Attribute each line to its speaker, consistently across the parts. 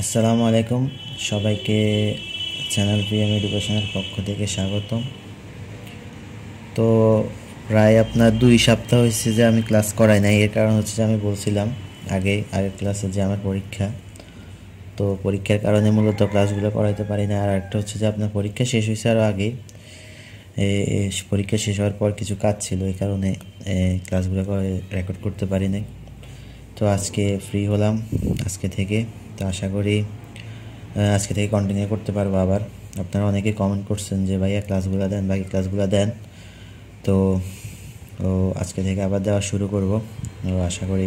Speaker 1: আসসালামু আলাইকুম সবাইকে চ্যানেল পিএম এডুকেশনের পক্ষ থেকে স্বাগতম। তো প্রায় আপনার 2 সপ্তাহ হয়েছে যে আমি ক্লাস করাই নাই। এর কারণ হচ্ছে যে আমি বলছিলাম আগের ক্লাসে যে আমার পরীক্ষা, তো পরীক্ষার কারণে মূলত ক্লাসগুলো করাইতে পারি না। আর একটা হচ্ছে যে আপনার পরীক্ষা শেষ হয়েছে আরও আগে, পরীক্ষা শেষ হওয়ার পর কিছু কাজ ছিল, এই কারণে ক্লাসগুলো রেকর্ড করতে পারি নাই। তো আজকে ফ্রি হলাম আজকে থেকে, তো আশা করি আজকে থেকে কন্টিনিউ করতে পারবো। আবার আপনারা অনেকে কমেন্ট করছেন যে ভাইয়া ক্লাসগুলো দেন, বাকি ক্লাসগুলো দেন। তো আজকে থেকে আবার দেওয়া শুরু করব। আশা করি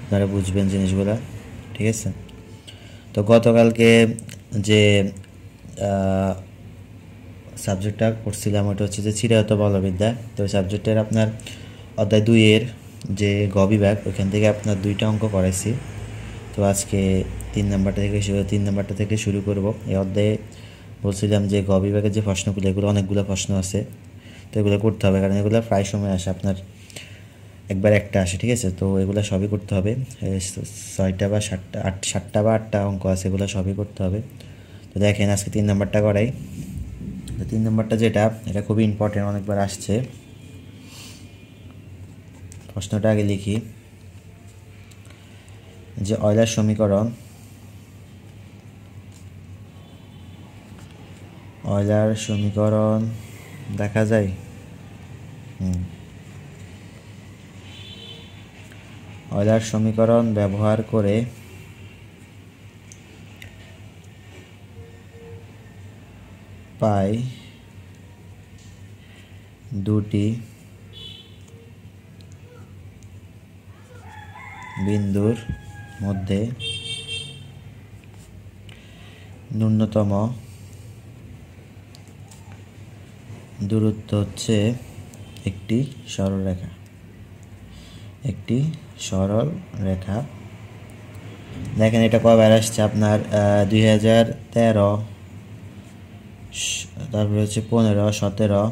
Speaker 1: আপনারা বুঝবেন জিনিসগুলো, ঠিক আছে। তো গতকালকে যে সাবজেক্টটা করছিলাম ওটা হচ্ছে যে চিরায়ত বলবিদ্যা। তো ওই সাবজেক্টের আপনার অধ্যায় 2-এর যে গ বিভাগ, ওইখান থেকে আপনার 2টা অঙ্ক করাইছি। তো আজকে 3 নাম্বারটা থেকে শুরু করব। এই অধ্যায়ে বলছিলাম যে গ বিভাগের যে প্রশ্নগুলো, এগুলো অনেকগুলো প্রশ্ন আছে, তো এগুলো করতে হবে, কারণ এগুলো প্রায় সময় আসে, আপনার একবার একটা আসে, ঠিক আছে। তো এগুলো সবই করতে হবে। 6টা বা 7টা অঙ্ক আছে, এগুলো সবই করতে হবে। তো দেখেন আজকে 3 নাম্বারটা করাই। তো 3 নাম্বারটা যেটা, এটা খুবই ইম্পর্টেন্ট, অনেকবার আসছে। প্রশ্নটা আগে লিখি যে অয়লার সমীকরণ দেখা যায়। অয়লার সমীকরণ ব্যবহার করে পাই দুটি বিন্দুর মধ্যে ন্যূনতম দূরত্ব হচ্ছে একটি সরল রেখা। দেখেন এটা কবার আসছে আপনার 2013, তারপরে হচ্ছে 15, 17,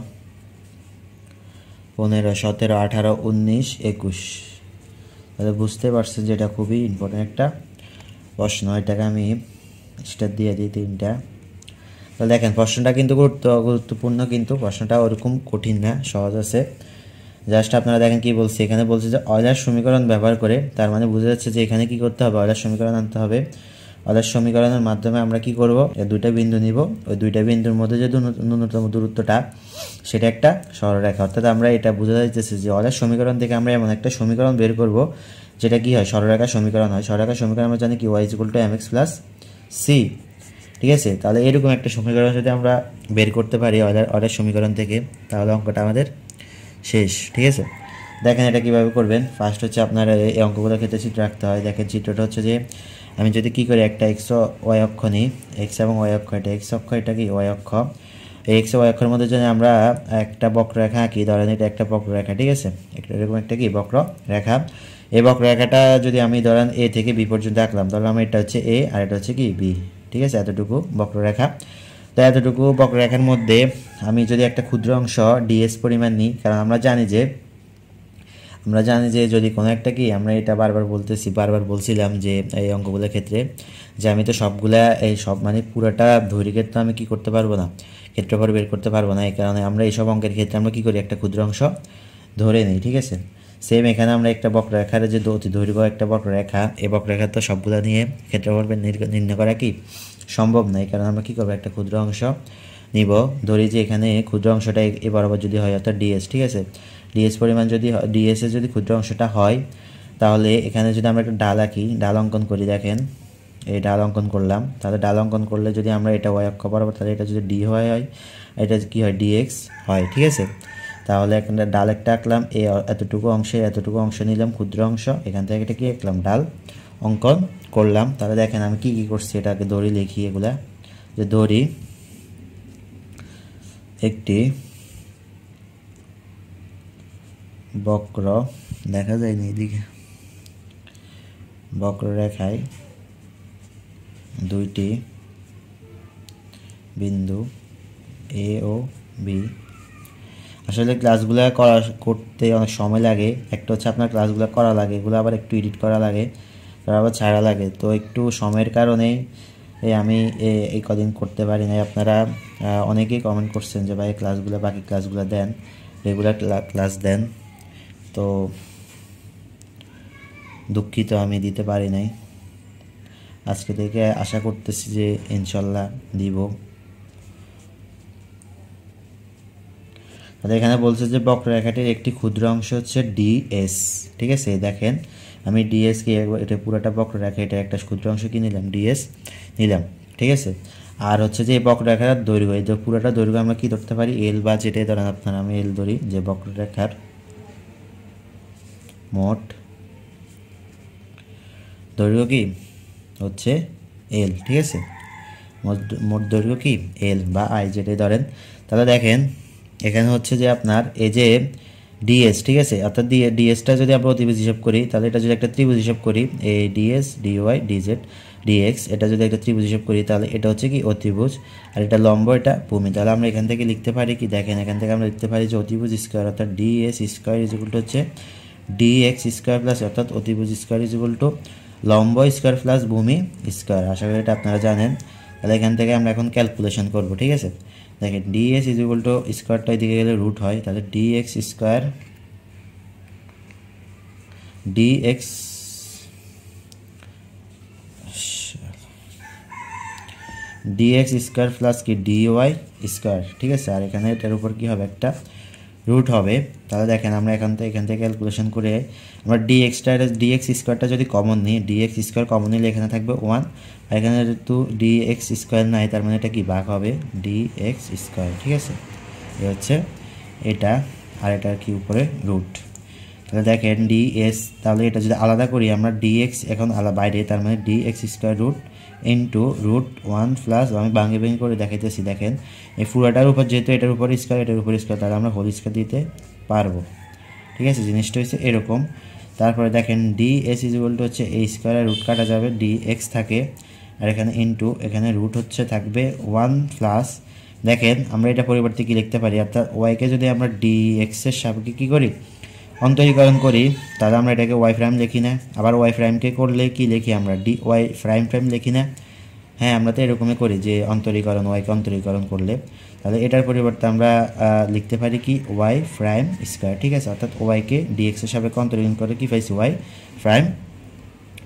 Speaker 1: 18, 19, 21। তাহলে বুঝতে পারছেন যে এটা খুবই ইম্পর্টেন্ট একটা প্রশ্ন। এটাকে আমি স্টার দিয়ে দিই 3টা। তাহলে দেখেন প্রশ্নটা কিন্তু গুরুত্বপূর্ণ, কিন্তু প্রশ্নটা ওরকম কঠিন না, সহজ আছে। জাস্ট আপনারা দেখেন কি বলছে, এখানে বলছে যে অয়লার সমীকরণ ব্যবহার করে, তার মানে বোঝা যাচ্ছে যে এখানে কি করতে হবে, অয়লার সমীকরণ আনতে হবে। অয়লার সমীকরণের মাধ্যমে আমরা কি করব, এই 2টা বিন্দু নিব, ওই 2টা বিন্দুর মধ্যে যে ন্যূনতম দূরত্বটা, সেটা একটা সরলরেখা। অর্থাৎ আমরা এটা বোঝা যাচ্ছে যে অয়লার সমীকরণ থেকে আমরা এমন একটা সমীকরণ বের করব যেটা কি হয়, সরলরেখার সমীকরণ হয়। সরলরেখার সমীকরণ আমরা জানি কি, y = mx + c, ঠিক আছে। তাহলে এরকম একটা সমীকরণ যদি আমরা বের করতে পারি অয়লার সমীকরণ থেকে, তাহলে অঙ্কটা আমাদের শেষ, ঠিক আছে। দেখেন এটা কীভাবে করবেন। ফার্স্ট হচ্ছে আপনার এই অঙ্কগুলোর ক্ষেত্রে চিত্র রাখতে হয়। দেখেন চিত্রটা হচ্ছে যে আমি যদি কী করি, একটা এক্স ও ওয়াই অক্ষ নিই, এক্স এবং ওয়াই অক্ষ, এটা এক্স অক্ষ, এটা কি ওয়াই অক্ষ। এই এক্স ও ওয়াই অক্ষের মধ্যে যদি আমরা একটা বক্ররেখা আঁকি, ধরেন এটা একটা বক্ররেখা, ঠিক আছে, এরকম একটা কি বক্ররেখা। এই বক্ররেখাটা যদি আমি ধরেন এ থেকে বি পর্যন্ত আঁকলাম, ধরলাম এটা হচ্ছে এ আর এটা হচ্ছে কি বি, ঠিক আছে, এতটুকু বক্ররেখা। তো এতটুকু বক্ররেখার মধ্যে আমি যদি একটা ক্ষুদ্র অংশ ডিএস পরিমাণ নিই, কারণ আমরা জানি যে যদি কোনো একটা কি, আমরা এটা বারবার বলছিলাম যে এই অঙ্কগুলোর ক্ষেত্রে, যে আমি তো সবগুলা মানে পুরোটা দৈর্ঘ্যের তো আমি কি করতে পারবো না, ক্ষেত্রফল বের করতে পারবো না। এই কারণে আমরা এইসব অঙ্কের ক্ষেত্রে আমরা কি করি, একটা ক্ষুদ্র অংশ ধরে নিই, ঠিক আছে। সেম এখানে আমরা একটা বক্ররেখার যে অতি দৈর্ঘ্য একটা বক্ররেখা, এই বক্ররেখা তো সবগুলা নিয়ে ক্ষেত্রফল নির্ণয় করা কি সম্ভব না। এই কারণে আমরা কী করবো, একটা ক্ষুদ্র অংশ নিব। ধরি যে এখানে ক্ষুদ্র অংশটা এ বরাবর যদি হয়, অর্থাৎ ডিএস, ঠিক আছে, ডিএস পরিমাণ যদি ডিএসের যদি ক্ষুদ্র অংশটা হয়, তাহলে এখানে যদি আমরা একটা ডাল আঁকি, ডাল অঙ্কন করি, দেখেন এই ডাল অঙ্কন করলাম। তাহলে ডাল অঙ্কন করলে যদি আমরা এটা ওয়াই অক্ষ বরাবর, তাহলে এটা যদি ডি হয়, এটা কি হয়, ডিএক্স হয়, ঠিক আছে। তাহলে এখানে ডাল একটা আঁকলাম, এতটুকু অংশ নিলাম ক্ষুদ্র অংশ, এখান থেকে এটা কি আঁকলাম, ডাল অঙ্কন করলাম। তাহলে দেখেন আমি কি করছি, এটাকে দড়ি লিখি, এগুলা যে দড়ি একটি বক্র, দেখা যায়নি এদিকে, বক্ররেখায় 2টি বিন্দু এ ও বি। আসলে ক্লাসগুলো করতে অনেক সময় লাগে। একটা হচ্ছে আপনার ক্লাসগুলো করা লাগে, এগুলো আবার একটু এডিট করা লাগে। আবার ছাড়া লাগে, তো একটু সময়ের কারণে আমি এই কদিন করতে পারি নাই। আপনারা অনেকেই কমেন্ট করছেন যে ভাই ক্লাসগুলো, বাকি ক্লাসগুলো দেন, রেগুলার ক্লাস দেন, তো দুঃখিত আমি দিতে পারি নাই। আজকে থেকে আশা করতেছি যে ইনশাল্লাহ দিব। তাহলে এখানে বলছে যে বক্ররেখাটির একটি ক্ষুদ্র অংশ হচ্ছে ডিএস, ঠিক আছে। দেখেন আমি ডিএস কি, এটা পুরোটা বক্ররেখা, এটা একটা ক্ষুদ্র অংশ কি নিলাম, ডিএস নিলাম, ঠিক আছে। আর হচ্ছে যে এই বক্ররেখার দৈর্ঘ্য, এই পুরোটা দৈর্ঘ্য আমরা কি ধরতে পারি, এল, বা যেটাই ধরেন আপনারা, আমি এল ধরি, যে বক্ররেখার মোট দৈর্ঘ্য কি হচ্ছে এল, ঠিক আছে। মোট দৈর্ঘ্য কি এল বা আই, যেটাই ধরেন। তাহলে দেখেন এখানে হচ্ছে যে আপনার এই যে ডিএস, ঠিক আছে, অর্থাৎ ডিএসটা যদি আমরা অতিভুজ হিসাব করি, তাহলে এটা যদি একটা ত্রিভুজ হিসাব করি, এ ডিএস ডিওয়াই ডিজেড ডিএক্স, এটা যদি একটা ত্রিভুজ হিসাব করি, তাহলে এটা হচ্ছে কি অতিভুজ, আর এটা লম্ব, এটা ভূমি। তাহলে আমরা এখান থেকে লিখতে পারি কি, দেখেন এখান থেকে আমরা লিখতে পারি যে অতিভুজ স্কোয়ার অর্থাৎ DS square is equal to হচ্ছে ডিএক্স স্কোয়ার প্লাস, অর্থাৎ অতিভুজ স্কোয়ার ইজ ইকুয়াল টু লম্ব স্কোয়ার প্লাস ভূমি স্কোয়ার। আশা করি এটা আপনারা জানেন। তাহলে এখান থেকে আমরা এখন ক্যালকুলেশন করব, ঠিক আছে। দেখেন ডিএস ইজ ইকুয়াল টু, স্কোয়ারটা এদিকে গেলে রুট হয়, তাহলে dx square dx dx square plus কি ডিওয়াই স্কোয়ার, ঠিক আছে। আর এখানে এটার উপর কি হবে, একটা রুট হবে। তাহলে দেখেন আমরা এখান থেকে ক্যালকুলেশন করে আমরা ডিএক্স স্কোয়ারটা যদি কমন নিই, ডিএক্স স্কোয়ার কমন নিলে এখানে থাকবে 1, আর এখানে যেহেতু ডিএক্স স্কোয়ার নাই, তার মানে এটা কি ভাগ হবে ডিএক্স স্কোয়ার, ঠিক আছে। এ হচ্ছে এটা, আর এটার কি উপরে রুট। তাহলে দেখেন ডিএস, তাহলে এটা যদি আলাদা করি আমরা, ডিএক্স এখন আলাদা বাইরে, তার মানে dx square root into root 1 plus, আমি ভাঙে করে দেখাইতেছি। দেখেন এই পুরাটার উপর যেহেতু এটার উপর স্কোয়ার, এটার উপর স্কোয়ার, তাহলে আমরা হোল স্কোয়ার দিতে পারবো, ঠিক আছে। জিনিসটা হচ্ছে এরকম। তারপরে দেখেন ডিএস ইজ ইকুয়াল টু হচ্ছে এই স্কোয়ারের রুট কাটা যাবে, ডিএক্স থাকে, আর এখানে ইন্টু, এখানে রুট হচ্ছে থাকবে 1 প্লাস। দেখেন আমরা এটা পরিবর্তে কি লিখতে পারি, অর্থাৎ ওয়াইকে যদি আমরা ডিএক্সের সাপেক্ষে কী করি, অন্তরীকরণ করি, তাহলে আমরা এটাকে ওয়াই প্রাইম লিখি না। আবার ওয়াই প্রাইমকে করলে কি লিখি আমরা, ডি ওয়াই প্রাইম লিখি না। হ্যাঁ, আমরা তো এরকমই করি যে অন্তরীকরণ, ওয়াইকে অন্তরীকরণ করলে, তাহলে এটার পরিবর্তে আমরা লিখতে পারি কি ওয়াই প্রাইম স্কোয়ার, ঠিক আছে। অর্থাৎ ওয়াইকে ডিএক্সের সাপেক্ষে অন্তরীকরণ করে কি পাইছি, ওয়াই প্রাইম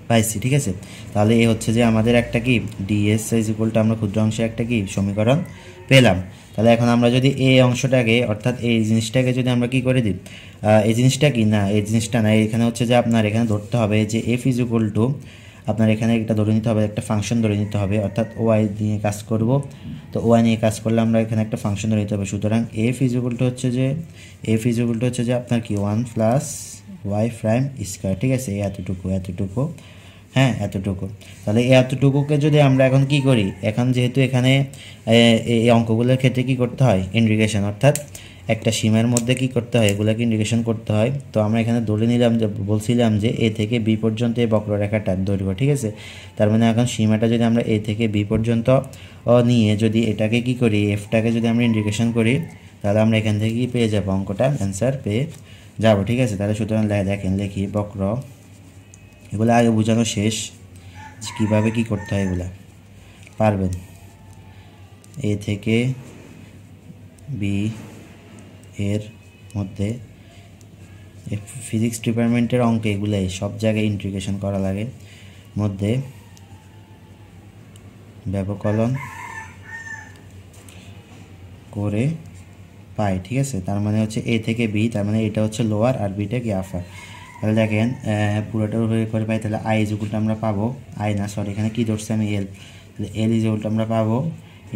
Speaker 1: পাইছি, ঠিক আছে। তাহলে এই হচ্ছে যে আমাদের একটা কি ডিএস ইজ ইকুয়াল টু, আমরা ক্ষুদ্র অংশে একটা কি সমীকরণ পেলাম। তাহলে এখন আমরা যদি এই অংশটাকে, অর্থাৎ এই জিনিসটাকে যদি আমরা কি করে দিই, এই জিনিসটা কি না, এই জিনিসটা না, এখানে হচ্ছে যে আপনার এখানে ধরতে হবে যে এফ ইজ ইকুয়াল টু, আপনার এখানে একটা ধরে নিতে হবে, একটা ফাংশন ধরে নিতে হবে, অর্থাৎ ওয়াই নিয়ে কাজ করব। তো ওয়াই নিয়ে কাজ করলে আমরা এখানে একটা ফাংশন ধরে নিতে হবে। সুতরাং এফ ইজ ইকুয়াল টু হচ্ছে যে আপনার কি 1 প্লাস ওয়াই প্রাইম স্কোয়ার, ঠিক আছে। এতটুকু হ্যাঁ, এতটুকু। তাহলে এতটুকুকে যদি আমরা এখন কি করি, এখন যেহেতু এখানে এই অঙ্কগুলোর ক্ষেত্রে কি করতে হয়, ইন্টিগ্রেশন, অর্থাৎ একটা সীমার মধ্যে কি করতে হয়, এগুলোকে ইন্টিগ্রেশন করতে হয়। তো আমরা এখানে ধরে নিলাম যে, বলছিলাম যে এ থেকে বি পর্যন্ত এই বক্ররেখাটার দৈর্ঘ্য, ঠিক আছে। তার মানে এখন সীমাটা যদি আমরা এ থেকে বি পর্যন্ত নিয়ে যদি এটাকে কি করি, এফটাকে যদি আমরা ইন্টিগ্রেশন করি, তাহলে আমরা এখান থেকে কি পেয়ে যাবো, অঙ্কটা অ্যান্সার পেয়ে যাবো, ঠিক আছে। তাহলে সুতরাং দেখেন লিখি, বক্র, এগুলো আগে বোঝানো শেষ যে কীভাবে কী করতে হয়, এগুলা পারবেন। এ থেকে বি এর মধ্যে ফিজিক্স ডিপার্টমেন্টের অঙ্ক এগুলাই সব জায়গায় ইন্টিগ্রেশন করা লাগে, মধ্যে ব্যবকলন করে পাই, ঠিক আছে। তার মানে হচ্ছে এ থেকে বি, তার মানে এটা হচ্ছে লোয়ার আর বিটা কি আপার। তাহলে দেখেন পুরোটার উপরে করে পাই, তাহলে আই ইজ ইকুয়াল টু আমরা পাবো, আই না সরি এখানে কি ধরছি আমি, এল, তাহলে এল ইজ ইকুয়াল টু আমরা পাবো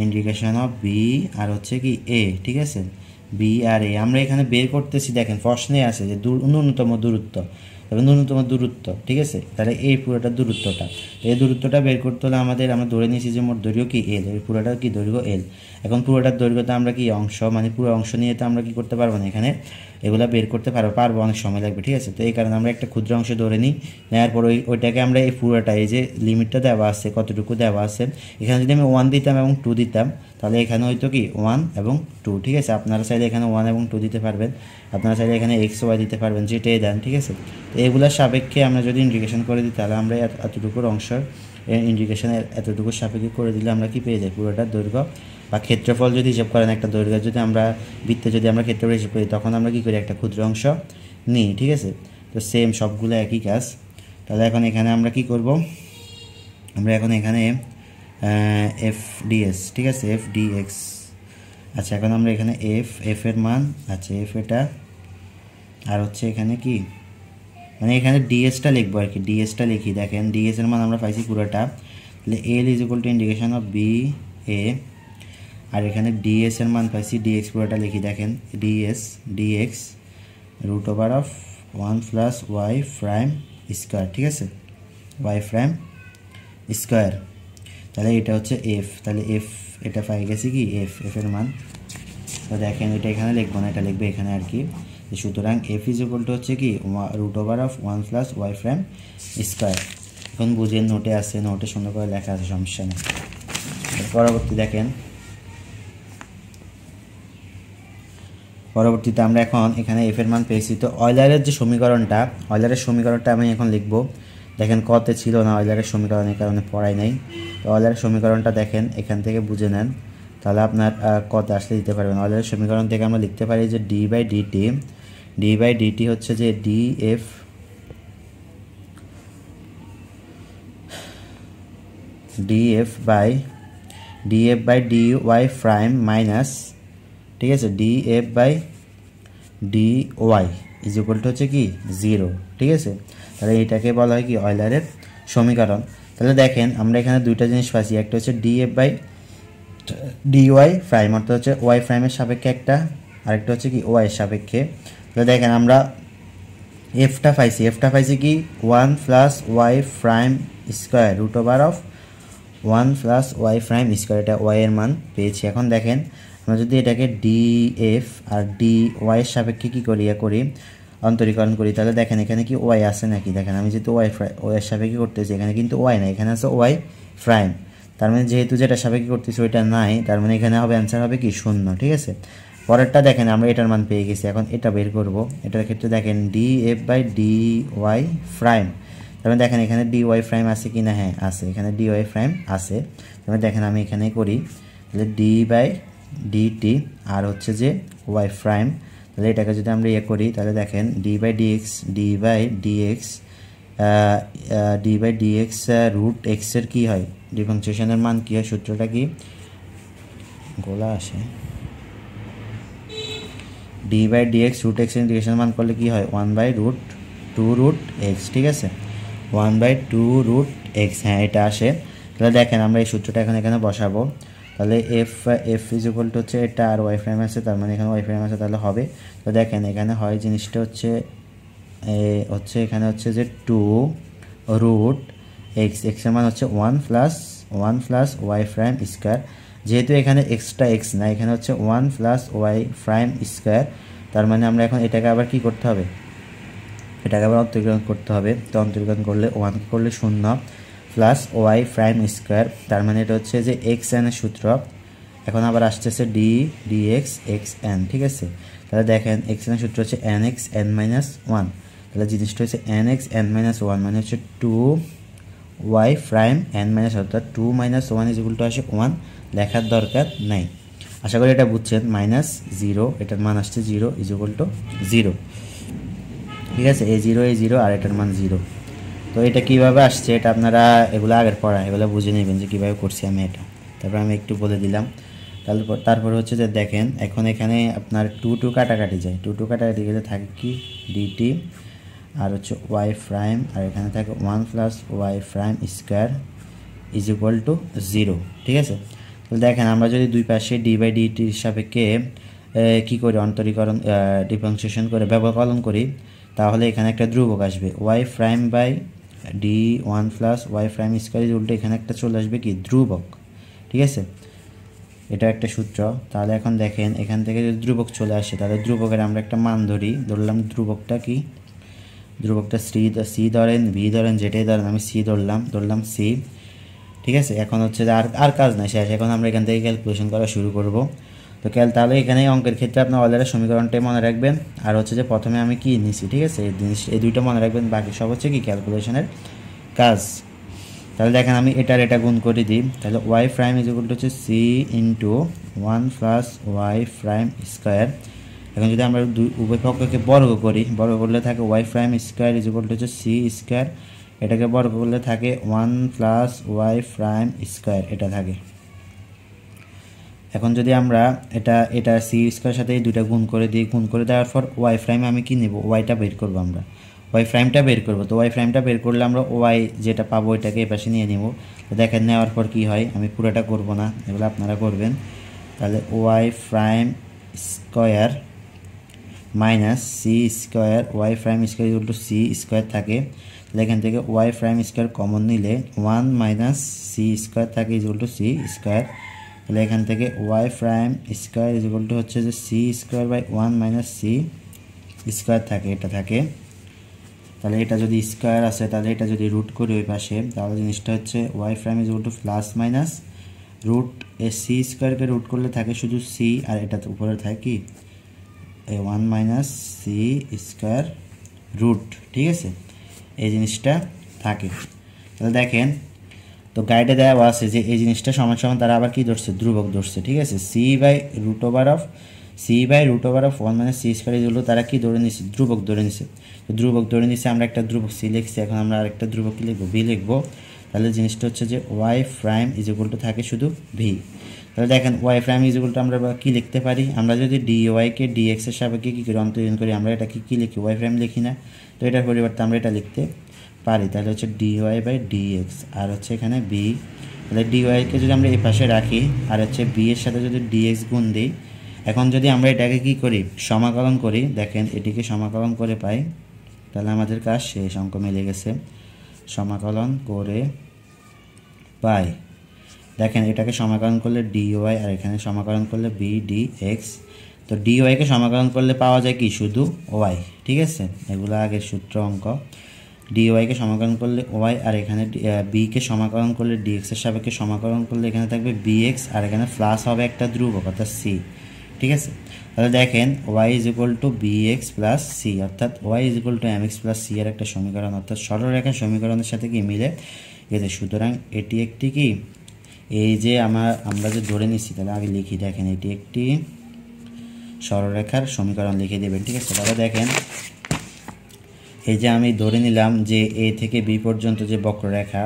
Speaker 1: ইন্টিগ্রেশন অফ বি আর হচ্ছে কি এ, ঠিক আছে। বি আর এ আমরা এখানে বের করতেছি, দেখেন প্রশ্নে আছে যে ন্যূনতম দূরত্ব, তবে ন্যূনতম দূরত্ব, ঠিক আছে। তাহলে এই পুরোটা দূরত্বটা, এই দূরত্বটা বের করতে হলে আমরা ধরে নিয়েছি যে মোট দৈর্ঘ্য কি এল, এই পুরোটা কি দৈর্ঘ্য এল। এখন পুরোটার দৈর্ঘ্যতে আমরা কি অংশ মানে পুরো অংশ নিয়ে তো আমরা কি করতে পারবো না, এখানে এগুলা বের করতে পারবো অনেক সময় লাগবে, ঠিক আছে। তো এই কারণে আমরা একটা ক্ষুদ্র অংশ ধরে নিই, নেওয়ার পর ওইটাকে আমরা এই পুরোটা এই যে লিমিটটা দেওয়া আছে কতটুকু দেওয়া আছে, এখানে যদি আমি 1 দিতাম এবং 2 দিতাম তাহলে এখানে হয়তো কি 1 এবং 2, ঠিক আছে। আপনারা চাইলে এখানে 1 এবং 2 দিতে পারবেন, আপনারা চাইলে এখানে এক্স ওয়াই দিতে পারবেন, যেটাই দেন, ঠিক আছে। তো এগুলোর সাপেক্ষে আমরা যদি ইন্টিগ্রেশন করে দিই তাহলে আমরা এতটুকুর অংশের ইন্টিগ্রেশন এতটুকুর সাপেক্ষে করে দিলে আমরা কি পেয়ে যাই, পুরোটার দৈর্ঘ্য বা ক্ষেত্রফল যদি হিসাব করেন একটা দৈর্ঘ্য যদি আমরা বৃত্তে যদি আমরা ক্ষেত্রফল হিসাব করি তখন আমরা কী করি, একটা ক্ষুদ্র অংশ নিই, ঠিক আছে। তো সেম সবগুলো একই কাজ। তাহলে এখন এখানে আমরা কি করব, আমরা এখন এখানে এফ ডিএস, ঠিক আছে, এফ ডিএক্স। আচ্ছা এখন আমরা এখানে এফ এর মান, আচ্ছা এফ এটা, আর হচ্ছে এখানে কি মানে এখানে ডিএসটা লিখবো আর কি, ডিএসটা লিখি। দেখেন ডিএস এর মান আমরা পাইছি পুরোটা, তাহলে L is equal to integration of B A, আর এখানে ডিএস এর মান পাইছি ডিএক্স পুরোটা লিখি। দেখেন DS DX root over of 1 plus Y prime square, ঠিক আছে, ওয়াই প্রাইম স্কোয়ার। তাহলে এটা হচ্ছে এফ, তাহলে এফ এটা পাই গেছি কি এফ এর মান। তো দেখেন এটা এখানে লিখবো না, এটা লিখবে এখানে আর কি। সুতরাং এফ ইজ ইকুয়াল টু হচ্ছে কি root over of 1 plus Y prime square. এখন বুঝেন নোটে আছে, নোটে সুন্দর করে লেখা আছে, সমস্যা নেই। পরবর্তী দেখেন, পরবর্তীতে আমরা এখন এখানে এফ এর মান পেয়েছি। তো অয়লারের যে সমীকরণটা, অয়লারের সমীকরণটা আমি এখন লিখব। দেখেন কতে ছিল না অয়লারের সমীকরণের কারণে পড়াই নাই। তো অয়লারের সমীকরণটা দেখেন এখান থেকে বুঝে নেন, তাহলে আপনার কতে আসলে দিতে পারবেন। অয়লারের সমীকরণ থেকে আমরা লিখতে পারি যে ডি বাই ডিটি হচ্ছে যে df by d y prime minus, ঠিক আছে, df by d y is equal to হচ্ছে কি 0, ঠিক আছে। তাহলে এটাকে বলা হয় কি অয়লারের সমীকরণ। তাহলে দেখেন আমরা এখানে দুইটা জিনিস পাচ্ছি, একটা হচ্ছে df by d y prime, অর্থাৎ হচ্ছে ওয়াই প্রাইমের সাপেক্ষে একটা, আরেকটা হচ্ছে কি ওয়াই এর সাপেক্ষে। তাহলে দেখেন আমরা এফটা পাইছি কি 1 plus Y prime square root over of 1 plus Y prime square, এটা ওয়াই এর মান পেয়েছি। এখন দেখেন আমরা যদি এটাকে ডিএফ আর ডি ওয়াই এর সাপেক্ষে কী করি অন্তরীকরণ করি, তাহলে দেখেন এখানে কি ওয়াই আছে নাকি, দেখেন আমি যেহেতু ওয়াই এর সাপেক্ষে করতেছি এখানে কিন্তু ওয়াই নাই, এখানে আছে ওয়াই প্রাইম। তার মানে যেহেতু যেটা সাপেক্ষে করতেছি ওইটা নাই, তার মানে এখানে হবে অ্যান্সার হবে কি 0, ঠিক আছে। পরেরটা দেখেন আমরা এটার মান পেয়ে গেছি, এখন এটা বের করব। এটার ক্ষেত্রে দেখেন df by d y prime, তারপরে দেখেন এখানে ডি ওয়াই প্রাইম আছে কি না, হ্যাঁ আছে, এখানে ডি ওয়াই প্রাইম আছে। তারপরে দেখেন আমি এখানে করি, তাহলে ডি বাই ডিটি আর হচ্ছে যে ওয়াই প্রাইম, তাহলে এটাকে যদি আমরা ইয়ে করি তাহলে দেখেন ডি বাই ডিএক্স রুট এক্সের কী হয়, ডিফারেন্সিয়েশনের মান কী হয়, সূত্রটা কি গোলা আসে, d by dx root x integration মান করলে কি হয় 1/2 রুট এক্স, ঠিক আছে, 1/2 রুট এক্স, হ্যাঁ এটা আসে। তাহলে দেখেন আমরা এই সূত্রটা এখন এখানে বসাবো। তাহলে এফ ইজ ইকুয়াল টু হচ্ছে এটা, আর ওয়াই প্রাইম আছে, তার মানে এখানে ওয়াই প্রাইম আছে, তাহলে হবে। তো দেখেন এখানে হয় জিনিসটা হচ্ছে এখানে হচ্ছে যে 2 রুট এক্স, এক্সের মান হচ্ছে 1 প্লাস ওয়াই প্রাইম স্কোয়ার। যেহেতু এখানে এক্সট্রা এক্স না, এখানে হচ্ছে 1 প্লাস ওয়াই প্রাইম স্কোয়ার, তার মানে আমরা এখন এটাকে আবার কি করতে হবে, এটাকে আবার অন্তরীকরণ করতে হবে। তো অন্তরীকরণ করলে 1 করলে 0 প্লাস ওয়াই প্রাইম স্কোয়ার, তার মানে এটা হচ্ছে যে এক্স এনের সূত্র। এখন আবার আসতেছে ডিএক্স এক্স এন, ঠিক আছে। তাহলে দেখেন এক্স এনের সূত্র হচ্ছে এন এক্স এন মাইনাস 1, তাহলে জিনিসটা হচ্ছে এন এক্স এন মাইনাস 1 মানে হচ্ছে 2 ওয়াই প্রাইম এন মাইনাস, অর্থাৎ 2 - 1 ইজ ইকুয়াল টু আসে 1, লেখার দরকার নাই। আশা করি এটা বুঝছেন। -0 এটার মান আসছে 0 ইজ ইকুয়াল টু 0, ঠিক আছে, a0 আর এটার মান 0। তো এটা কিভাবে আসছে এটা আপনারা এগুলো আগের পড়া এগুলো বুঝে নেবেন যে কীভাবে করছি আমি এটা, তারপর আমি একটু বলে দিলাম। তারপর হচ্ছে যে দেখেন এখন এখানে আপনার 2 কাটাকাটি যায়, 2 কাটাকাটি গেলে থাকে কি ডিটি আর হচ্ছে ওয়াই প্রাইম, আর এখানে থাকে 1 plus Y prime square is equal to 0, ঠিক আছে। তো দেখেন আমরা যদি দুই পাশে ডি বাই ডিটির সাপেক্ষে কী করি অন্তরীকরণ ডিফারেন্সিয়েশন করে ব্যবকলন করি, তাহলে এখানে একটা ধ্রুবক আসবে y prime by d 1 plus Y prime square is উল্টো এখানে একটা চলে আসবে কি ধ্রুবক, ঠিক আছে। এটা একটা সূত্র। তাহলে এখন দেখেন এখান থেকে যদি ধ্রুবক চলে আসে তাহলে ধ্রুবকের আমরা একটা মান ধরলাম ধ্রুবকটা কি, ধ্রুবকটা সি ধরেন, বি ধরেন, যেটাই ধরেন, আমি সি ধরলাম সি। ঠিক আছে, এখন হচ্ছে যে আর কাজ নাই, শেষ। এখন আমরা এখান থেকে ক্যালকুলেশন করা শুরু করব। তো তাহলে এখানে অঙ্কের ক্ষেত্রে আপনার অয়লারের সমীকরণটাই মনে রাখবেন, আর হচ্ছে যে প্রথমে আমি কি নিছি, ঠিক আছে, এই দুইটা মনে রাখবেন, বাকি সব হচ্ছে কি ক্যালকুলেশনের কাজ। তাহলে দেখেন আমি এটা গুণ করে দিই, তাহলে Y prime is equal to হচ্ছে C into 1 plus Y prime square. এখন যদি আমরা উভয় পক্ষকে বর্গ করি, বর্গ করলে থাকে y prime square is equal to হচ্ছে সি স্কোয়ার, এটাকে বর্গ করলে থাকে 1 প্লাস ওয়াই প্রাইম স্কোয়ার, এটা থাকে। এখন যদি আমরা এটা সি স্কোয়ার সাথে এই দুইটা গুণ করে দিই, গুণ করে দেওয়ার পর ওয়াই প্রাইম আমি কি নেব, ওয়াইটা বের করবো, আমরা ওয়াই প্রাইমটা বের করবো। তো ওয়াই প্রাইমটা বের করলে আমরা ওয়াই যেটা পাবো এটাকে এই পাশে নিয়ে নেব। তো দেখেন নেওয়ার পর কি হয়, আমি পুরোটা করব না, এগুলো আপনারা করবেন। তাহলে Y prime square minus c square, y prime square equal to c square থাকে। তাহলে এখান থেকে ওয়াই প্রাইম স্কোয়ার কমন নিলে 1 মাইনাস সি স্কোয়ার থাকে ইকুয়াল টু সি স্কোয়ার। তাহলে এখান থেকে y prime square is equal to হচ্ছে যে c square by 1 minus c square থাকে, এটা থাকে। তাহলে এটা যদি স্কোয়ার আছে তাহলে এটা যদি রুট করি ওই পাশে, তাহলে জিনিসটা হচ্ছে Y prime is equal to plus minus root C স্কোয়ারকে রুট করলে থাকে শুধু সি, আর এটা উপরে থাকে কি 1 মাইনাস সি স্কোয়ার রুট, ঠিক আছে, এই জিনিসটা থাকে। তাহলে দেখেন তো গাইডে দেওয়া আছে যে এই জিনিসটা সমান সমান তারা আবার কি ধরছে, ধ্রুবক ধরছে, ঠিক আছে, c by root over of 1 minus c square এগুলো তারা কি ধরে নিচ্ছে, ধ্রুবক ধরে নিচ্ছে। তো ধ্রুবক ধরে নিচ্ছে, আমরা একটা ধ্রুবক সি লিখছি, এখন আমরা আরেকটা ধ্রুবক কি লিখবো, বি লিখবো। তাহলে জিনিসটা হচ্ছে যে y prime is equal to থাকে শুধু ভি। তাহলে দেখেন y prime is equal to আমরা কি লিখতে পারি, আমরা যদি ডি ওয়াইকে ডি এক্সের সাপেক্ষে কী করে অন্তরীণ করি, আমরা এটা কি লিখি, ওয়াই প্রাইম লিখি না। তো এটার পরিবর্তে আমরা এটা লিখতে পারি, তাহলে হচ্ছে D Y by D X, আর হচ্ছে এখানে বি। তাহলে ডি ওয়াইকে যদি আমরা এই পাশে রাখি আর হচ্ছে বি এর সাথে যদি ডি এক্স গুণ দিই, এখন যদি আমরা এটাকে কি করি, সমাকলন করি, দেখেন এটিকে সমাকলন করে পাই, তাহলে আমাদের কাজ শেষ, অঙ্ক মিলে গেছে। সমাকলন করে পাই, দেখেন এটাকে সমাকলন করলে ডি ওয়াই আর এখানে সমাকলন করলে বি ডি এক্স। তো ডি ওয়াইকে সমাকলন করলে পাওয়া যায় কি, শুধু ওয়াই, ঠিক আছে, এগুলো আগের সূত্র অঙ্ক। ডি ওয়াইকে সমাকলন করলে ওয়াই, আর এখানে বিকে সমাকলন করলে ডি এক্সের সাপেক্ষে সমাকলন করলে এখানে থাকবে বি এক্স, আর এখানে প্লাস হবে একটা ধ্রুবক অর্থাৎ সি, ঠিক আছে। তাহলে দেখেন Y is equal to B X plus C, অর্থাৎ Y is equal to M X plus C এর একটা সমীকরণ, অর্থাৎ সরলরেখার সমীকরণের সাথে কি মিলে গেছে। সুতরাং এটি একটি কি, এই যে আমরা যে ধরে নিচ্ছি, তাহলে আগে লিখি, দেখেন এটি একটি সরলরেখার সমীকরণ লিখে দেবেন, ঠিক আছে। তাহলে দেখেন এই যে আমি ধরে নিলাম যে এ থেকে বি পর্যন্ত যে বক্ররেখা,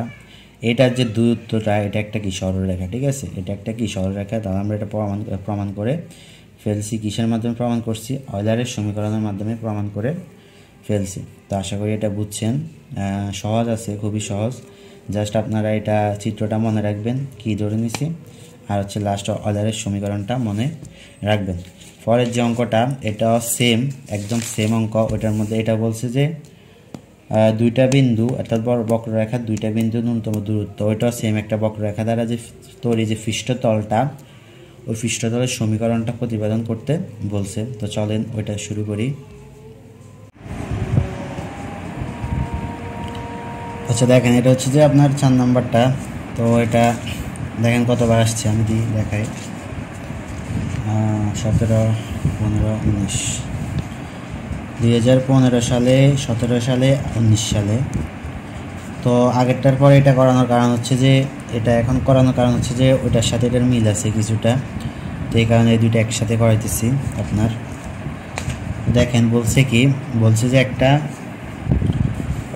Speaker 1: এটার যে দূরত্বটা, এটা একটা কি সরলরেখা, ঠিক আছে, এটা একটা কি সরলরেখা। তাহলে আমরা এটা প্রমাণ করে ফেলছি, কিসের মাধ্যমে প্রমাণ করছি, অয়লারের সমীকরণের মাধ্যমে প্রমাণ করে ফেলছি। তো আশা করি এটা বুঝছেন, সহজ আছে, খুবই সহজ। জাস্ট আপনারা এটা চিত্রটা মনে রাখবেন, কি ধরে নিছি, আর হচ্ছে লাস্ট অয়লারের সমীকরণটা মনে রাখবেন। পরের যে অঙ্কটা, এটা সেম, একদম সেম অঙ্ক। ওটার মধ্যে এটা বলছে যে দুইটা বিন্দু, অর্থাৎ বক্ররেখার দুইটা বিন্দু ন্যূনতম দূরত্ব, ওইটাও সেম একটা বক্ররেখা দ্বারা যে তৈরি যে পৃষ্ঠতলটা, ওই পৃষ্ঠতলের সমীকরণটা প্রতিপাদন করতে বলছে। তো চলেন ওইটা শুরু করি। আচ্ছা দেখেন এটা হচ্ছে যে আপনার 4 নাম্বারটা। তো এটা দেখেন কতবার আসছে, আমি দেখাই, 17, 15, 19, 2015 সালে, 17 সালে, 19 সালে। তো আগেরটার পরে এটা করানোর কারণ হচ্ছে যে, এটা এখন করানোর কারণ হচ্ছে যে ওইটার সাথে এটার মিল আছে কিছুটা, তো এই কারণে এই দুইটা একসাথে করাইতেছি আপনার। দেখেন বলছে যে একটা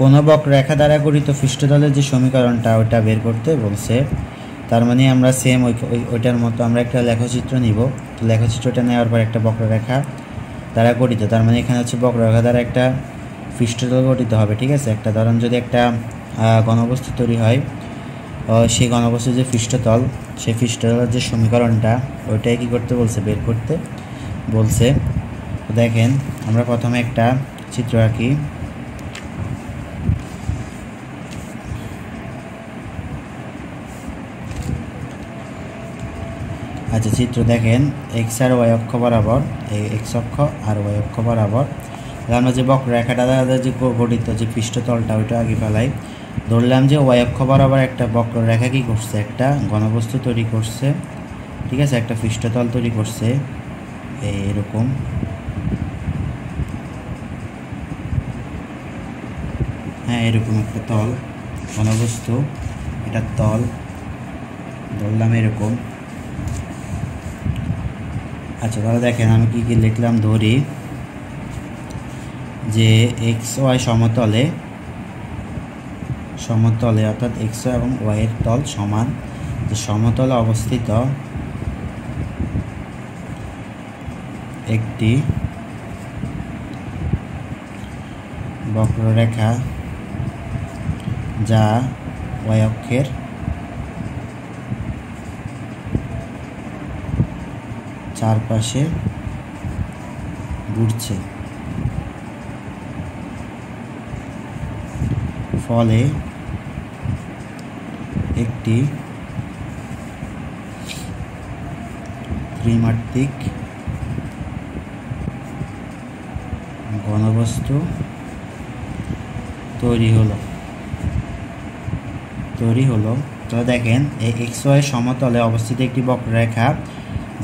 Speaker 1: কোনো বক্ররেখা দ্বারা গঠিত পৃষ্ঠতলের যে সমীকরণটা ওইটা বের করতে বলছে। তার মানে আমরা সেম ওইটার মতো আমরা একটা লেখচিত্র নিব। তো লেখচিত্রটা নেওয়ার পর একটা বক্ররেখা দ্বারা গঠিত, তার মানে এখানে হচ্ছে বক্ররেখা দ্বারা একটা পৃষ্ঠতল গঠিত হবে, ঠিক আছে। একটা ধরুন যদি একটা ঘনবস্তু তৈরি হয়, সেই ঘনবস্তুর যে পৃষ্ঠতল, সেই পৃষ্ঠতলের যে সমীকরণটা ওইটাই কী করতে বলছে, বের করতে বলছে। দেখেন আমরা প্রথমে একটা চিত্র আঁকি। আচ্ছা চিত্র দেখেন এক্স আর ওয়াই অক্ষ বরাবর, এক্স অক্ষ আর ওয়াই অক্ষ বরাবর আমরা যে বক্ররেখাটা দ্বারা যে গঠিত যে পৃষ্ঠতলটা ওইটা আগে ফেলাই। ধরলাম যে ওয়াই অক্ষ বরাবর একটা বক্ররেখা কি করছে, একটা ঘনবস্তু তৈরি করছে, ঠিক আছে, একটা পৃষ্ঠতল তৈরি করছে এরকম। হ্যাঁ এরকম একটা তল ঘনবস্তু, এটা তল ধরলাম এরকম। আচ্ছা তাহলে দেখেন আমি কি কি লিখলাম, ধরি যে এক্স ওয়াই সমতলে অর্থাৎ এক্স ওয়াই এবং ওয়াই এর তল সমান, যে সমতলে অবস্থিত একটি বক্ররেখা যা ওয়াই অক্ষের চারপাশে ঘুরছে, ফলে একটি ত্রিমাত্রিক ঘনবস্তু তৈরি হলো। তো দেখেন এই এক্স ওয়াই সমতলে অবস্থিত একটি বক্ররেখা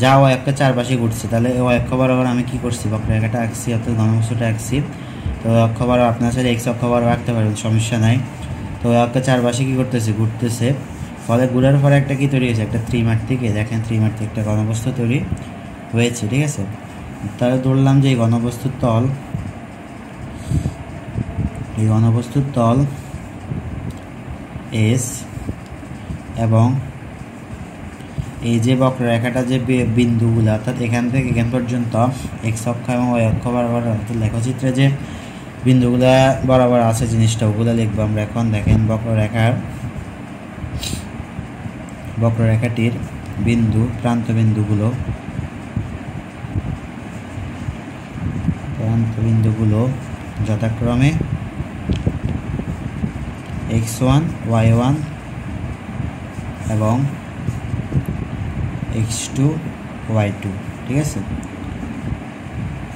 Speaker 1: যা ওয়াই অক্ষের চারপাশে ঘুরছে। তাহলে ওয়াই অক্ষ বরাবর আমি কি করছি, বক্ররেখাটা আঁকছি অর্থাৎ ঘনবস্তুটা আঁকছি। তো অক্ষ বরাবর আপনার সাথে এক্স অক্ষ বরাবর আঁকতে পারবেন, সমস্যা নাই। তো ওই অক্ষের চারপাশে কী করতেছে, ঘুরতেছে, ফলে ঘুরার পরে একটা কি তৈরি হয়েছে, একটা ত্রিমাত্রিক, দেখেন ত্রিমাত্রিক একটা ঘনবস্তু তৈরি হয়েছে, ঠিক আছে। তাহলে ধরলাম যে এই ঘনবস্তুর তল এস এবং এই যে বক্ররেখাটা যে বিন্দুগুলো অর্থাৎ এখান থেকে এখান পর্যন্ত এক্স অক্ষ এবং ওয়াই অক্ষ বরাবর অর্থাৎ লেখচিত্রে যে বিন্দুগুলা বরাবর আছে জিনিসটা ওগুলো লিখবো আমরা এখন। দেখেন বক্ররেখাটির প্রান্ত বিন্দুগুলো যথাক্রমে x1 y1 এবং x2 y2, ঠিক আছে।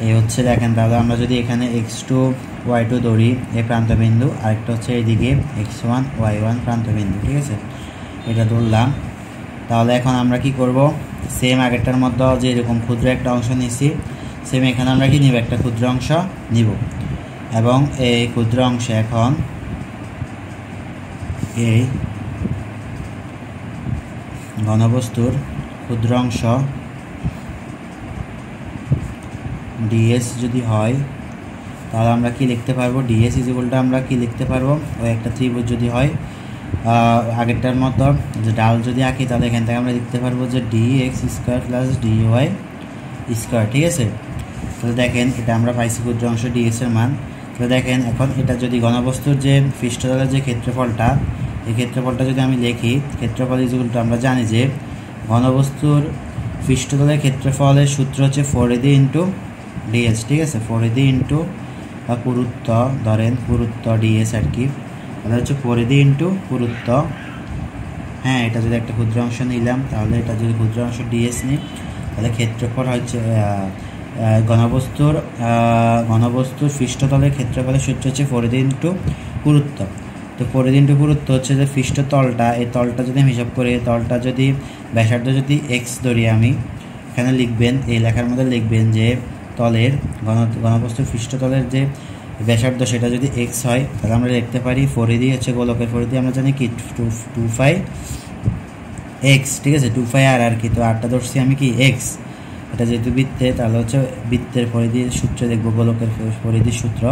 Speaker 1: এই হচ্ছে দেখেন, তাহলে আমরা যদি এখানে x2 y2 ধরি এই প্রান্তবিন্দু, আরেকটা হচ্ছে এইদিকে x1 y1 প্রান্তবিন্দু, ঠিক আছে, এটা ধরলাম। তাহলে এখন আমরা কি করব, সেম আগেরটার মধ্যে যে এরকম ক্ষুদ্র একটা অংশ নিছি, সেম এখানে আমরা কি নিব, একটা ক্ষুদ্র অংশ নিব এবং এই ক্ষুদ্র অংশে এখন এই ঘনবস্তুর ক্ষুদ্র অংশ ds যদি হয় তাহলে আমরা কি লিখতে পারবো, ds ইকুয়ালটা আমরা কি লিখতে পারবো, ওই একটা ত্রিভুজ যদি হয় আগেরটার মতো যে ডাল যদি আঁকি তাহলে এখান থেকে আমরা লিখতে পারবো যে dx square plus dy square, ঠিক আছে। তাহলে দেখেন এটা আমরা পাইছি ক্ষুদ্র অংশ ds এর মান। তাহলে দেখেন এখন এটা যদি ঘনবস্তুর যে পৃষ্ঠতলের যে ক্ষেত্রফলটা, এই ক্ষেত্রফলটা যদি আমি লিখি, ক্ষেত্রফল ইকুয়ালটা আমরা জানি যে ঘনবস্তুর পৃষ্ঠতলের ক্ষেত্রফলের সূত্র হচ্ছে 4AD ইন্টু ds, ঠিক আছে, 4AD ইন্টু পুরুত্ব, ধরেন পুরুত্ব ds আর কি, তাহলে হচ্ছে 4AD ইন্টু পুরুত্ব। হ্যাঁ এটা যদি একটা ক্ষুদ্র অংশ নিলাম, তাহলে এটা যদি ক্ষুদ্র অংশ ds নিই তাহলে ক্ষেত্রফল হচ্ছে ঘনবস্তুর পৃষ্ঠতলের ক্ষেত্রফলের সূত্র হচ্ছে 4AD ইন্টু পুরুত্ব। তো 4AD ইন্টু পুরুত্ব হচ্ছে যে পৃষ্ঠতলটা, এই তলটা যদি আমি হিসাব করি, তলটা যদি ব্যাসার্ধ যদি x ধরি আমি, এখানে লিখবেন এই লেখার মধ্যে লিখবেন যে তলের ঘনবস্তুর পৃষ্ঠতলের যে ব্যাসার্ধ সেটা যদি x হয় তাহলে আমরা লিখতে পারি 4AD হচ্ছে গোলকের 4AD আমরা জানি কি 2πx, ঠিক আছে, 2πr আর কি। তো আরটা ধরছি আমি কি x, এটা যেহেতু বৃত্তে তাহলে হচ্ছে বৃত্তের পরিধির সূত্র দেখবো, গোলকের পরিধির সূত্র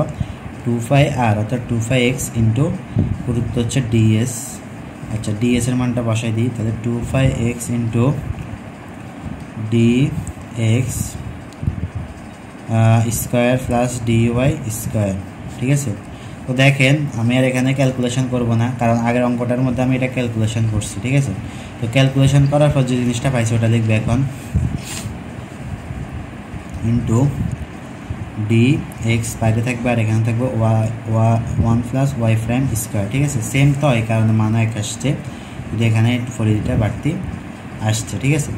Speaker 1: 2πr অর্থাৎ 2πx ইন্টু পুরুত্ব হচ্ছে ds। আচ্ছা ds এর মানটা বসাই দিই, তাহলে 2πx into dx square plus dy square, ঠিক আছে। তো দেখেন আমি আর এখানে ক্যালকুলেশন করব না, কারণ আগের অঙ্কটার মধ্যে আমি এটা ক্যালকুলেশন করছি, ঠিক আছে। তো ক্যালকুলেশন করার পর যে জিনিসটা পাইছি ওটা লিখবে এখন, ইন্টু dx বাইরে থাকবে আর এখানে থাকবে 1 প্লাস y প্রাইম স্কয়ার, ঠিক আছে। সেম তো এই কারণে মান এক আসছে, যদি এখানে পরিধিটা বাড়তি আসছে, ঠিক আছে।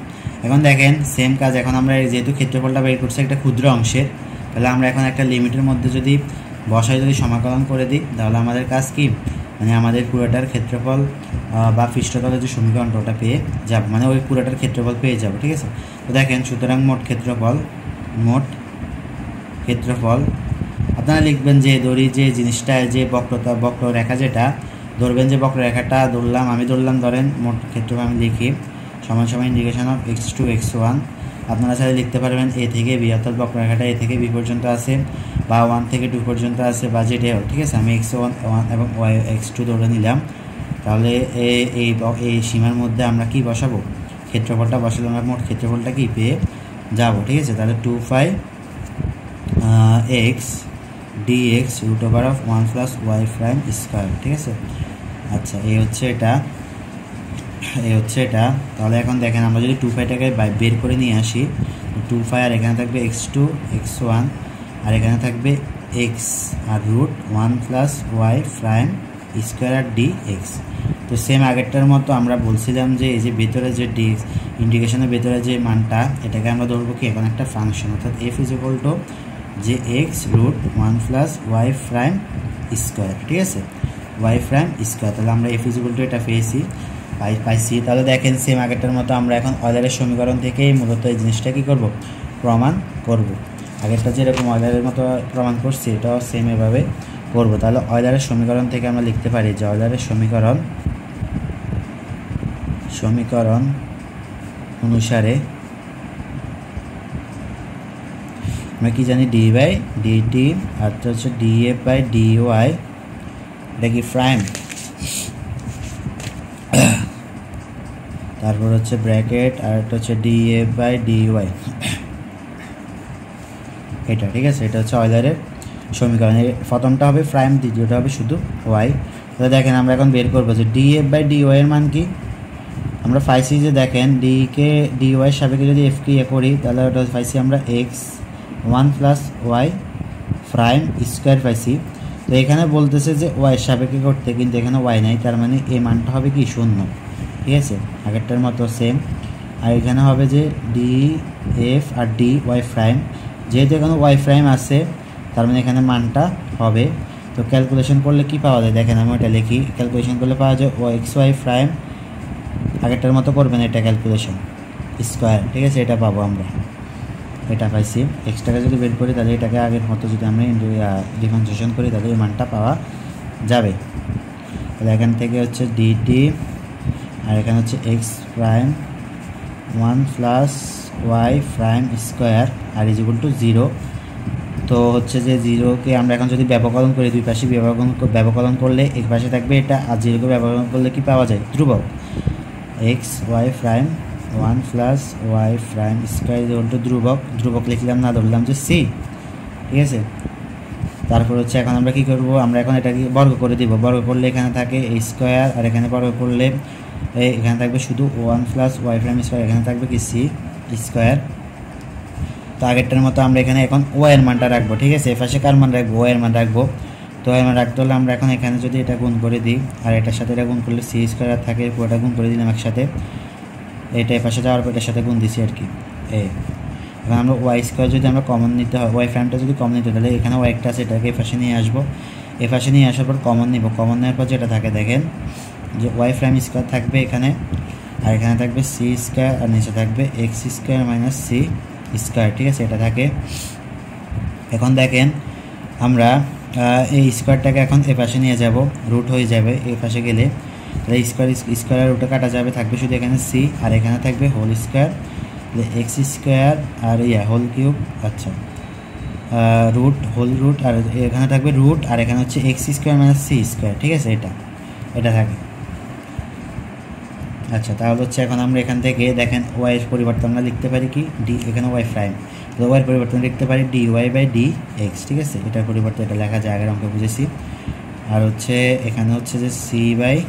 Speaker 1: এখন দেখেন সেম কাজ, এখন আমরা যেহেতু ক্ষেত্রফলটা বের করছি একটা ক্ষুদ্র অংশের, তাহলে আমরা এখন একটা লিমিটের মধ্যে যদি বসায় যদি সমাকলন করে দিই, তাহলে আমাদের কাজ কি, মানে আমাদের পুরোটার ক্ষেত্রফল বা পৃষ্ঠতলের যে সমীকরণটা ওটা পেয়ে যাব, মানে ওই পুরোটার ক্ষেত্রফল পেয়ে যাব। ঠিক আছে, তো দেখেন সুতরাং মোট ক্ষেত্রফল আপনারা লিখবেন যে ধরি যে জিনিসটা যে বক্ররেখা যেটা ধরবেন, যে বক্ররেখাটা আমি ধরলাম ধরেন মোট ক্ষেত্রফল আমি লিখি সমান সমান ইন্টিগ্রেশন অফ x2 x1। আপনারা চাইলে লিখতে পারবেন a থেকে b, অর্থাৎ বক্ররেখাটা a থেকে b পর্যন্ত আছে বা 1 থেকে 2 পর্যন্ত আছে বা যেটা হোক। ঠিক আছে, আমি x1 এবং x2 ধরে নিলাম। তাহলে এই সীমার মধ্যে আমরা কি বসাবো, ক্ষেত্রফলটা বসালে আমরা মোট ক্ষেত্রফলটা কি পেয়ে যাব। ঠিক আছে, তাহলে 2π x dx √1 + y prime square. ঠিক আছে, আচ্ছা এই হচ্ছে এটা। তাহলে এখন দেখেন আমরা যদি 2πটাকে বের করে নিয়ে আসি, 2π আর এখানে থাকবে x2 x1 আর এখানে থাকবে x আর √1 + y প্রাইম স্কয়ার আর dx। তো সেম আগেরটার মতো আমরা বলছিলাম যে এই যে ভেতরে যে dx ইন্টিগ্রেশনের ভেতরে যে মানটা, এটাকে আমরা ধরবো কি এখন একটা ফাংশন, অর্থাৎ f = যে x √1 + y প্রাইম স্কয়ার। ঠিক আছে, y প্রাইম স্কয়ার। তাহলে আমরা f = এটা পাইছি। তাহলে দেখেন সেম আগেরটার মতো আমরা এখন অয়লারের সমীকরণ থেকেই মূলত এই জিনিসটা কি করব, প্রমাণ করব। আগেরটা যেরকম অয়লারের মতো প্রমাণ করছি এটাও সেম এভাবে করব। তাহলে অয়লারের সমীকরণ থেকে আমরা লিখতে পারি যে অয়লারের সমীকরণ অনুসারে আমরা কি জানি, d/dt আর হচ্ছে df/dy, এটা কি প্রাইম, তারপর হচ্ছে ব্র্যাকেট আর এটা হচ্ছে df/dy এটা। ঠিক আছে, এটা হচ্ছে অয়লারের সমীকরণ। প্রথমটা হবে প্রাইম, দ্বিতীয়টা হবে শুধু y। তাহলে দেখেন আমরা এখন বের করবো যে df/dy এর মান কি। আমরা পাইছি যে দেখেন d কে dy এর সাপেক্ষে যদি f কে করি, তাহলে ওটা পাইছি আমরা x1 + y প্রাইম স্কয়ার পাইছি। তো এখানে বলতেছে যে y এর সাপেক্ষে করতে, কিন্তু এখানে y নাই, তার মানে এই মানটা হবে কি 0। ঠিক আছে, আগেরটার মতো সেম। আর এখানে হবে যে df আর dy প্রাইম, যেহেতু এখানে y প্রাইম আছে তার মানে এখানে মানটা হবে। তো ক্যালকুলেশন করলে কি পাওয়া যায়, দেখেন আমি ওটা লিখি, ক্যালকুলেশন করলে পাওয়া যায় xy প্রাইম, আগেরটার মতো করবেন এটা ক্যালকুলেশন স্কয়ার। ঠিক আছে, এটা পাবো আমরা, এটা পাইছি। এক্সটাকে যদি বের করি তাহলে এটাকে আগের মতো যদি আমরা ডিফারেন্সিয়েশন করি তাহলে এই মানটা পাওয়া যাবে। তাহলে এখান থেকে হচ্ছে dt আর এখানে হচ্ছে x prime 1 + y prime square আর = 0। তো হচ্ছে যে 0কে আমরা এখন যদি ব্যবকলন করি, দুই পাশে ব্যবকলন করলে এক পাশে থাকবে এটা, আর 0কে ব্যবকলন করলে কি পাওয়া যায়, ধ্রুবক x y prime 1 + y prime square ধ্রুবক লিখলাম না, ধরলাম যে c। ঠিক আছে, তারপর হচ্ছে এখন আমরা কি করব, আমরা এখন এটাকে বর্গ করে দিব। বর্গ করলে এখানে থাকে a স্কয়ার আর এখানে বর্গ করলে এখানে থাকবে শুধু 1 + y প্রাইম স্কয়ার, এখানে থাকবে কি c স্কয়ার। তো আগেরটার মতো আমরা এখানে এখন y এর মানটা রাখবো। ঠিক আছে, এই পাশে কার মান রাখবো, y এর মান রাখবো। তো y এর মান রাখতে হলে আমরা এখন এখানে যদি এটা গুণ করে দিই আর এটার সাথে এটা গুণ করলে c স্কয়ার থাকে, পুরোটা গুণ করে দিলাম একসাথে, এটা এই পাশে যাওয়ার পর এটার সাথে গুণ দিছি আর কি। এখন আমরা y স্কয়ার যদি আমরা কমন নিতে হয়, y প্রাইমটা যদি কমন নিতে, তাহলে এখানে y একটা আছে, এটাকে এই পাশে নিয়ে আসবো। এই পাশে নিয়ে আসার পর কমন নিব, কমন নেওয়ার পর যেটা থাকে দেখেন যে y প্রাইম স্কয়ার থাকবে এখানে, আর এখানে থাকবে c স্কয়ার আর নিচে থাকবে x স্কয়ার - c স্কয়ার। ঠিক আছে, এটা থাকে। এখন দেখেন আমরা এই স্কয়ারটাকে এখন এই পাশে নিয়ে যাব, রুট হয়ে যাবে এই পাশে গেলে, তাহলে স্কয়ার রুটে কাটা যাবে, থাকবে শুধু এখানে c আর এখানে থাকবে হোল স্কয়ার, x স্কয়ার আর হোল কিউব, আচ্ছা হোল রুট আর এখানে থাকবে রুট আর এখানে হচ্ছে x স্কয়ার - c স্কয়ার। ঠিক আছে, এটা থাকে। আচ্ছা, তাহলে হচ্ছে এখন আমরা এখান থেকে দেখেন y এর পরিবর্তে আমরা লিখতে পারি কি d, এখানে y প্রাইম, তো y এর পরিবর্তে লিখতে পারি dy/dx। ঠিক আছে, এটার পরিবর্তে এটা লেখা যায়, আগের অঙ্কে বুঝেছি। আর হচ্ছে এখানে হচ্ছে যে c/x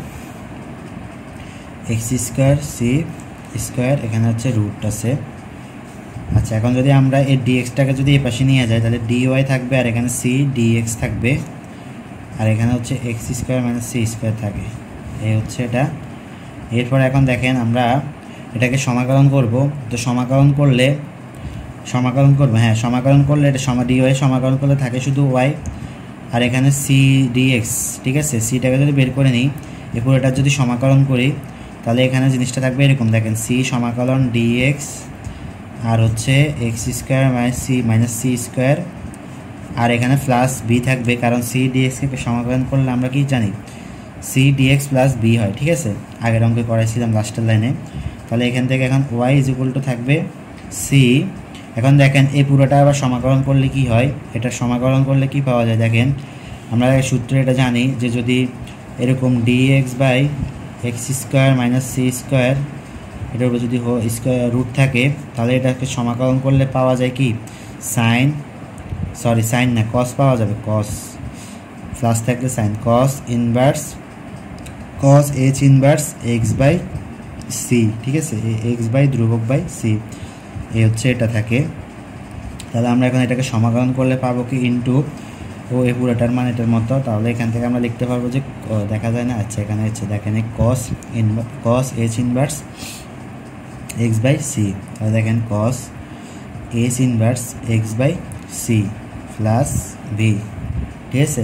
Speaker 1: স্কয়ার c স্কয়ার, এখানে হচ্ছে রুট আছে। আচ্ছা, এখন যদি আমরা এই dx-টাকে যদি এই পাশে নিয়ে যাই তাহলে dy থাকবে আর এখানে c dx থাকবে আর এখানে হচ্ছে x স্কয়ার - c স্কয়ার থাকে, এই হচ্ছে এটা। এরপর এখন দেখেন আমরা এটাকে সমাকলন করব। তো সমাকলন করলে হ্যাঁ সমাকলন করলে এটা dy সমাকলন করলে থাকে শুধু y, আর এখানে c dx, ঠিক আছে। সিটাকে যদি বের করে নিই, এই পুরোটা যদি সমাকলন করি তাহলে এখানে জিনিসটা থাকবে এরকম, দেখেন c সমাকলন dx আর হচ্ছে x square minus c square, আর এখানে প্লাস b থাকবে, কারণ c dx কে সমাকলন করলে আমরা কি জানি c dx প্লাস b হয়, ঠিক আছে। আগের অঙ্কে করাইছিলাম লাস্টের লাইনে। তাহলে এখান থেকে এখন y ইজ ইকুয়াল টু থাকবে c। এখন দেখেন এই পুরোটা আবার সমাকলন করলে কি হয়, এটা সমাকলন করলে কি পাওয়া যায়, দেখেন আমরা সূত্রে এটা জানি যে যদি এরকম dx by x square minus c square এটার উপর যদি স্কোয়ার রুট থাকে, তাহলে এটাকে সমাকলন করলে পাওয়া যায় কি সাইন না কস পাওয়া যাবে, কস প্লাস থাকলে sine cos H inverse x by c, ঠিক আছে। এক্স বাই ধ্রুবক বাই সি, এই হচ্ছে এটা থাকে। তাহলে আমরা এখন এটাকে সমাকলন করলে পাবো কি ইনটু ও এই পুরোটার মান এটার মতো। তাহলে এখান থেকে আমরা লিখতে পারবো যে দেখা যায় না, আচ্ছা এখানে হচ্ছে দেখেন cos H inverse x by C, তাহলে দেখেন cos H inverse x by C plus B, ঠিক আছে।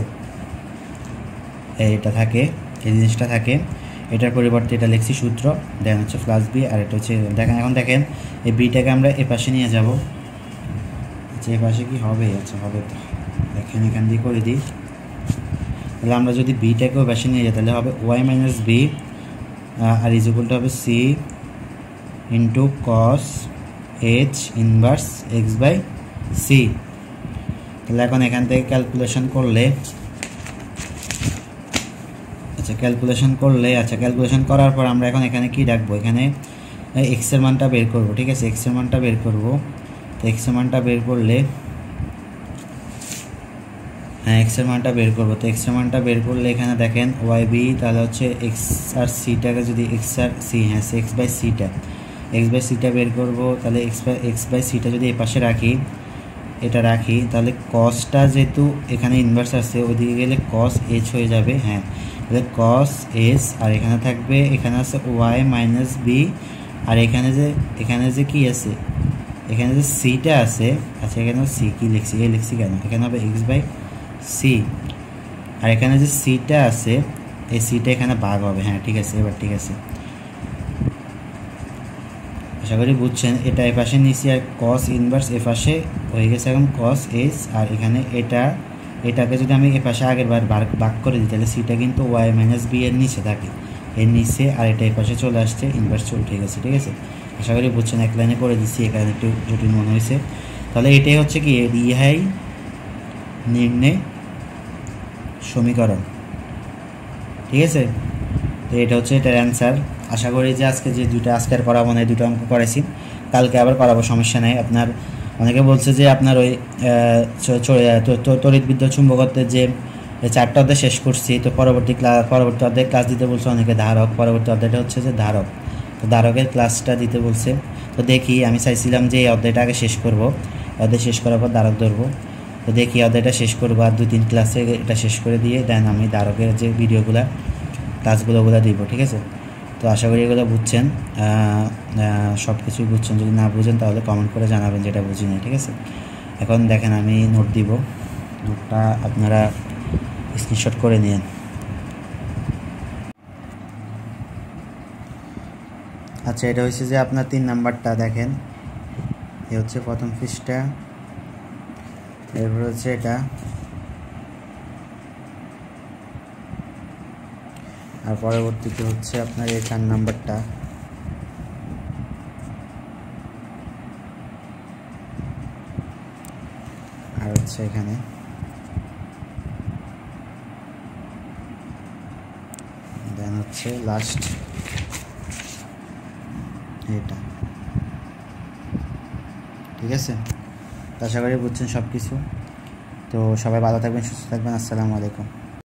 Speaker 1: এটা থাকে, এই জিনিসটা থাকে, এটার পরিবর্তে এটা লিখছি সূত্র, দেন হচ্ছে প্লাস বি, আর এটা হচ্ছে দেখেন। এখন দেখেন এই বিটাকে আমরা এ পাশে নিয়ে যাব, আচ্ছা এ পাশে কি হবে, আচ্ছা হবে তো, দেখেন এখান দিয়ে করে দিই। তাহলে আমরা যদি বিটাকে ওই পাশে নিয়ে যাই তাহলে হবে ওয়াই মাইনাস বি আর ইজ ইকুয়াল টু হবে C into cos H inverse x by C. তাহলে এখন এখান থেকে ক্যালকুলেশন করলে ক্যালকুলেশন করার পর আমরা এখন এখানে কি রাখবো, এখানে এক্সের মানটা বের করব, ঠিক আছে। এক্সের মানটা বের করব, তো এক্সের মানটা বের করলে এখানে দেখেন ওয়াই বি, তাহলে হচ্ছে এক্স আর সিটাকে যদি এক্স বাই সিটা বের করব, তাহলে এক্স বাই সিটা যদি এই পাশে রাখি, তাহলে কসটা যেহেতু এখানে ইনভার্স আছে ওইদিকে গেলে কস এইচ হয়ে যাবে, হ্যাঁ তাহলে কস এইচ, আর এখানে থাকবে, এখানে আছে ওয়াই মাইনাস বি, আর এখানে যে কি আছে, এখানে যে সিটা আছে, আচ্ছা এখানে সি কি লিখছি, এ লিখছি কেন, এখানে হবে এক্স বাই সি, আর এখানে যে সিটা আছে এই সিটা এখানে ভাগ হবে, হ্যাঁ ঠিক আছে, এবার ঠিক আছে, আশা করি বুঝছেন। এটা এ পাশে নিচে আর কস ইনভার্স এ পাশে হয়ে গেছে এখন কস এইচ, আর এখানে এটাকে যদি আমি এ পাশে আগের বার ভাগ করে দিই তাহলে সিটা কিন্তু ওয়াই মাইনাস বি এর নিচে থাকে, এর নিচে, আর এটা এ পাশে চলে আসছে ইনভার্স চলে, ঠিক আছে, আশা করি বুঝছেন। এক লাইনে করে দিচ্ছি, এখানে একটু জটিল মনে হয়েছে। তাহলে এটাই হচ্ছে কি ইহাই নির্ণয় সমীকরণ, ঠিক আছে। তো এটা হচ্ছে এটার অ্যান্সার। আশা করি যে আজকে যে আজকে আর করাবো না, এই দুটো অঙ্ক করেছি, কালকে আবার করাবো, সমস্যা নেই। আপনার অনেকে বলছে যে আপনার ওই তড়িৎ বিদ্যুৎ চুম্বকত্বের যে 4টা অধ্যায় শেষ করছি, তো পরবর্তী অধ্যায় ক্লাস দিতে বলছে অনেকে ধারক, পরবর্তী অধ্যায়টা হচ্ছে যে ধারক, তো ধারকের ক্লাসটা দিতে বলছে। তো দেখি, আমি চাইছিলাম যে এই অধ্যায়টা আগে শেষ করবো, অধ্যায় শেষ করার পর ধারক ধরবো। তো দেখি অধ্যায়টা শেষ করবো, আর 2-3 ক্লাসে এটা শেষ করে দিয়ে দেন আমি ধারকের যে ক্লাসগুলো দিব, ঠিক আছে। তো আশা করি এগুলো বুঝছেন, সব কিছুই বুঝছেন। যদি না বুঝেন তাহলে কমেন্ট করে জানাবেন যেটা বুঝি না, ঠিক আছে। এখন দেখেন আমি নোট দিব, নোটটা আপনারা স্ক্রিনশট করে নিন। আচ্ছা এটা হচ্ছে যে আপনার 3 নাম্বারটা দেখেন, এ হচ্ছে প্রথম পৃষ্ঠা, এরপর হচ্ছে এটা, আর পরবর্তীতে হচ্ছে আপনার এই 4 নাম্বারটা, আর হচ্ছে এখানে, দেন হচ্ছে লাস্ট এটা, ঠিক আছে। আশা করি বুঝছেন সব কিছু। তো সবাই ভালো থাকবেন, সুস্থ থাকবেন, আসসালামু আলাইকুম।